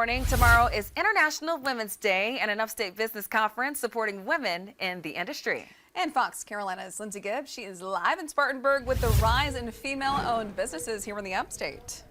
morning. Tomorrow is International Women's Day and an upstate business conference supporting women in the industry. And Fox Carolina's Lindsay Gibbs, she is live in Spartanburg with the rise in female-owned businesses here in the upstate.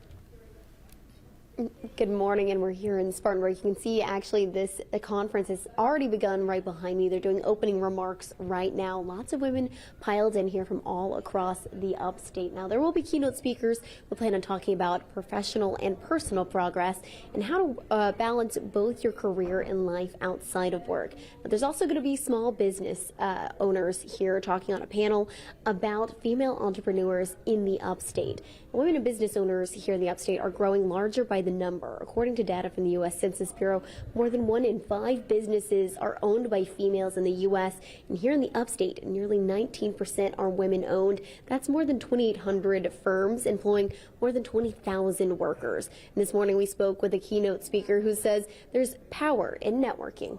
Good morning, and we're here in Spartanburg. You can see actually the conference has already begun right behind me. They're doing opening remarks right now. Lots of women piled in here from all across the upstate. Now, there will be keynote speakers who plan on talking about professional and personal progress and how to balance both your career and life outside of work. But there's also going to be small business owners here talking on a panel about female entrepreneurs in the upstate. Women and business owners here in the upstate are growing larger by the number. According to data from the U.S. Census Bureau, more than 1 in 5 businesses are owned by females in the U.S. And here in the upstate, nearly 19% are women-owned. That's more than 2,800 firms employing more than 20,000 workers. And this morning we spoke with a keynote speaker who says there's power in networking.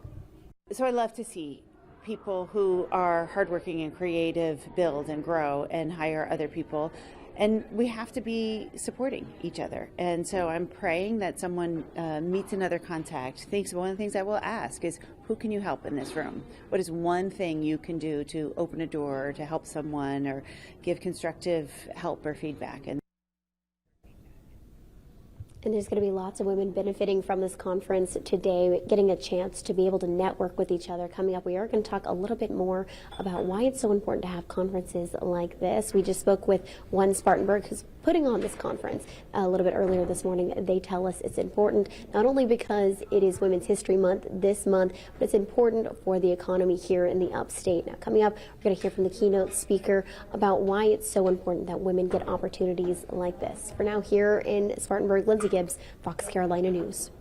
So I love to see people who are hardworking and creative build and grow and hire other people. And we have to be supporting each other. And so I'm praying that someone meets another contact. One of the things I will ask is, who can you help in this room? What is one thing you can do to open a door, or to help someone, or give constructive help or feedback? And there's going to be lots of women benefiting from this conference today, getting a chance to be able to network with each other. Coming up, we are going to talk a little bit more about why it's so important to have conferences like this. We just spoke with one Spartanburg who's putting on this conference a little bit earlier this morning. They tell us it's important not only because it is Women's History Month this month, but it's important for the economy here in the upstate. Now, coming up, we're going to hear from the keynote speaker about why it's so important that women get opportunities like this. For now, here in Spartanburg, Lindsay Gibbs, Fox Carolina News.